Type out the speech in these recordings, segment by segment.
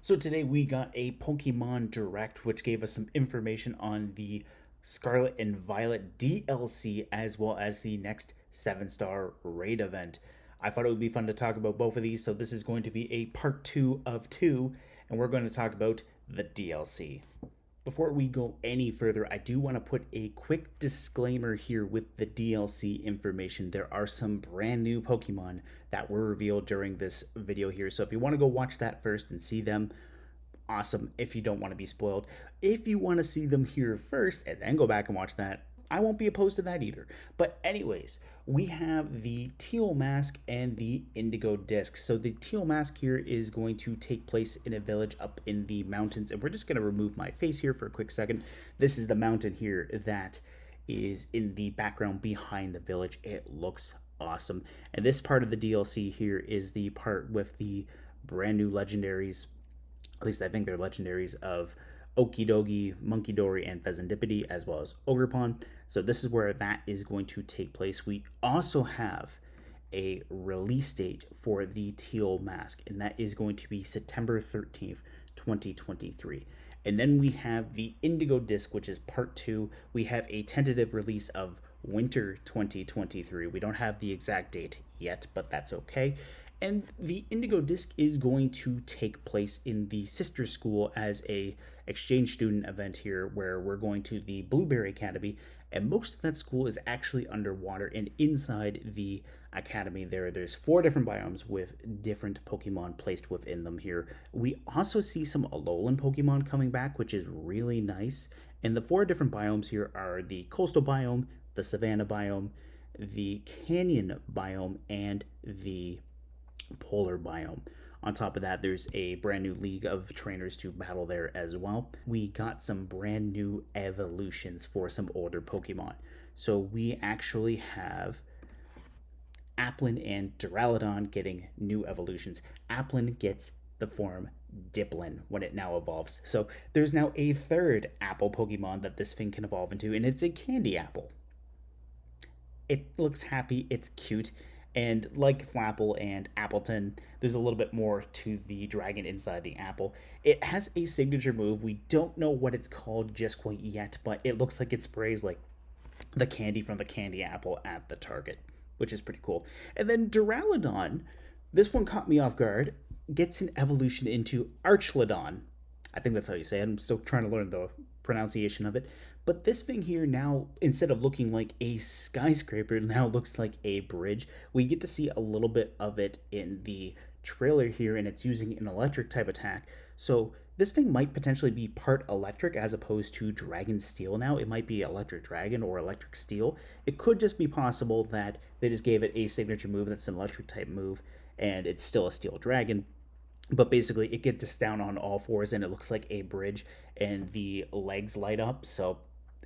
So today we got a Pokemon Direct, which gave us some information on the Scarlet and Violet DLC as well as the next 7-star raid event. I thought it would be fun to talk about both of these, so this is going to be a part 2 of 2, and we're going to talk about the DLC. Before we go any further, I do want to put a quick disclaimer here with the DLC information. There are some brand new Pokemon that were revealed during this video here. So if you want to go watch that first and see them, awesome. If you don't want to be spoiled, if you want to see them here first and then go back and watch that, I won't be opposed to that either. But anyways, we have the Teal Mask and the Indigo Disc. So the Teal Mask here is going to take place in a village up in the mountains. And we're just going to remove my face here for a quick second. This is the mountain here that is in the background behind the village. It looks awesome. And this part of the DLC here is the part with the brand new legendaries. At least I think they're legendaries of Okidogi, Munkidori, and Pheasantipity, as well as Ogerpon. So this is where that is going to take place. We also have a release date for the Teal Mask, and that is going to be September 13th, 2023. And then we have the Indigo Disc, which is part 2. We have a tentative release of winter 2023. We don't have the exact date yet, but that's okay. And the Indigo Disc is going to take place in the sister school as a exchange student event here, where we're going to the Blueberry Academy, and most of that school is actually underwater. And inside the academy there's 4 different biomes with different Pokemon placed within them here. We also see some Alolan Pokemon coming back, which is really nice. And the 4 different biomes here are the coastal biome, the savanna biome, the canyon biome, and the polar biome. On top of that, there's a brand new league of trainers to battle there as well. We got some brand new evolutions for some older Pokemon. So we actually have Applin and Duraludon getting new evolutions. Applin gets the form Diplin when it now evolves. So there's now a third apple Pokemon that this thing can evolve into, and it's a candy apple. It looks happy, it's cute, and like Flapple and Appleton, there's a little bit more to the dragon inside the apple. It has a signature move. We don't know what it's called just quite yet, but it looks like it sprays like the candy from the candy apple at the target, which is pretty cool. And then Duraludon, this one caught me off guard, gets an evolution into Archlodon. I think that's how you say it. I'm still trying to learn the pronunciation of it. But this thing here now, instead of looking like a skyscraper, now looks like a bridge. We get to see a little bit of it in the trailer here, and it's using an electric type attack. So this thing might potentially be part electric as opposed to Dragon Steel now. It might be Electric Dragon or Electric Steel. It could just be possible that they just gave it a signature move that's an electric type move, and it's still a Steel Dragon. But basically, it gets down on all fours, and it looks like a bridge, and the legs light up. So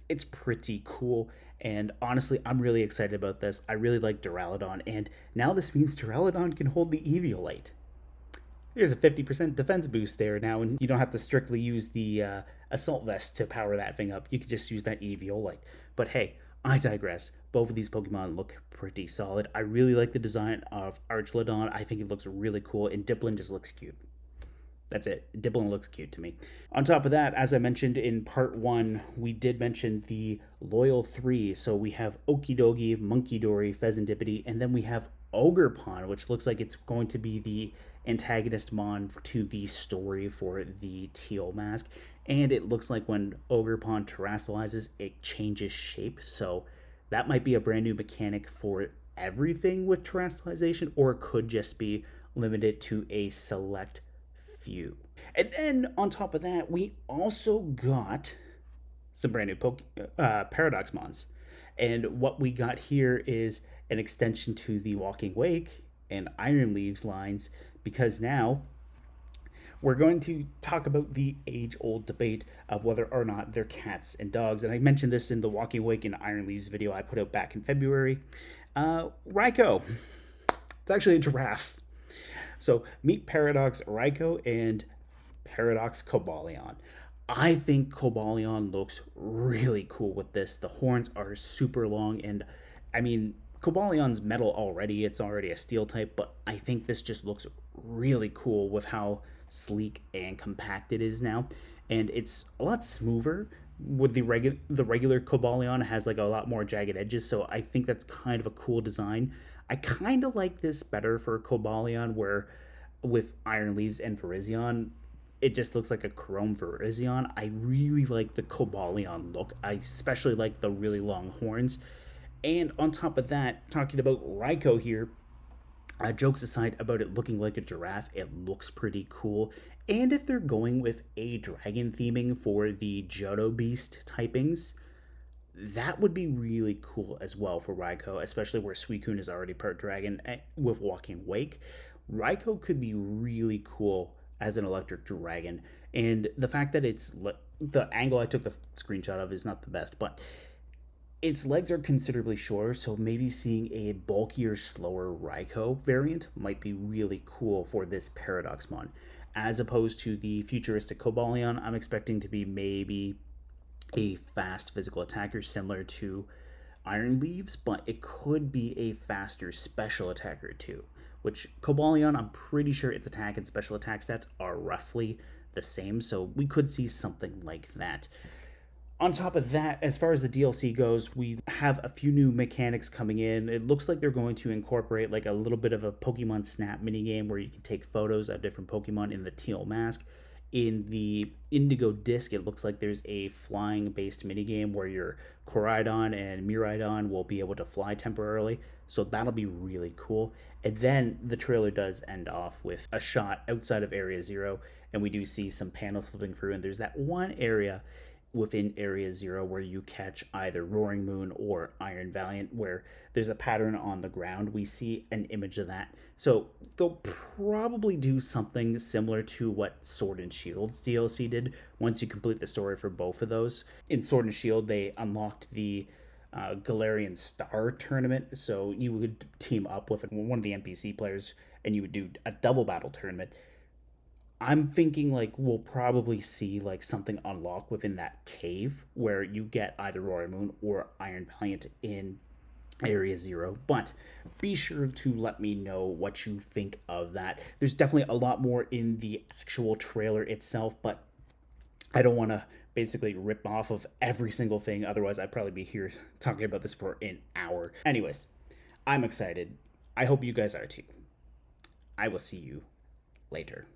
it's pretty cool. And honestly, I'm really excited about this. I really like Duraludon, and now this means Duraludon can hold the Eviolite. There's a 50% defense boost there now, and you don't have to strictly use the Assault Vest to power that thing up. You could just use that Eviolite. But hey, I digress. Both of these Pokemon look pretty solid. I really like the design of Archlodon. I think it looks really cool, and Diplin just looks cute. That's it. Diplin looks cute to me. On top of that, as I mentioned in part 1, we did mention the Loyal 3. So we have Okidogi, Munkidori, Pheasantipity, and then we have Ogerpon, which looks like it's going to be the antagonist mon to the story for the Teal Mask. And it looks like when Ogerpon terrestrializes, it changes shape. So that might be a brand new mechanic for everything with terrestrialization, or it could just be limited to a select few. And then on top of that, we also got some brand new Paradox Mons. And what we got here is an extension to the Walking Wake and Iron Leaves lines, because now we're going to talk about the age-old debate of whether or not they're cats and dogs. And I mentioned this in the Walking Wake and Iron Leaves video I put out back in February. Raikou. It's actually a giraffe. So meet Paradox Raikou and Paradox Cobalion. I think Cobalion looks really cool with this. The horns are super long, and I mean, Cobalion's metal already. It's already a steel type, but I think this just looks really cool with how sleek and compact it is now, and it's a lot smoother. With the regular Cobalion has like a lot more jagged edges, so I think that's kind of a cool design. I kind of like this better for Cobalion, where with Iron Leaves and Virizion, it just looks like a chrome Virizion. I really like the Cobalion look. I especially like the really long horns. And on top of that, talking about Raikou here, jokes aside about it looking like a giraffe, it looks pretty cool. And if they're going with a dragon theming for the Johto Beast typings, that would be really cool as well for Raikou, especially where Suicune is already part dragon with Walking Wake. Raikou could be really cool as an electric dragon, and the fact that the angle I took the screenshot of is not the best, but its legs are considerably shorter, so maybe seeing a bulkier, slower Raikou variant might be really cool for this Paradoxmon. As opposed to the futuristic Cobalion, I'm expecting to be maybe a fast physical attacker similar to Iron Leaves, but it could be a faster special attacker too. Which Cobalion, I'm pretty sure its attack and special attack stats are roughly the same, so we could see something like that. On top of that, as far as the DLC goes, we have a few new mechanics coming in. It looks like they're going to incorporate like a little bit of a Pokemon Snap minigame where you can take photos of different Pokemon in the Teal Mask. In the Indigo disc, it looks like there's a flying based minigame where your Koraidon and Miraidon will be able to fly temporarily. So that'll be really cool. And then the trailer does end off with a shot outside of Area Zero, and we do see some panels flipping through. And there's that one area within Area Zero where you catch either Roaring Moon or Iron Valiant, where there's a pattern on the ground. We see an image of that. So they'll probably do something similar to what Sword and Shield's DLC did once you complete the story for both of those. In Sword and Shield, they unlocked the Galarian Star tournament, so you would team up with one of the NPC players and you would do a double battle tournament. I'm thinking like we'll probably see like something unlock within that cave where you get either Roaring Moon or Iron Valiant in Area Zero. But be sure to let me know what you think of that. There's definitely a lot more in the actual trailer itself, but I don't want to basically rip off of every single thing. Otherwise, I'd probably be here talking about this for an hour. Anyways, I'm excited. I hope you guys are too. I will see you later.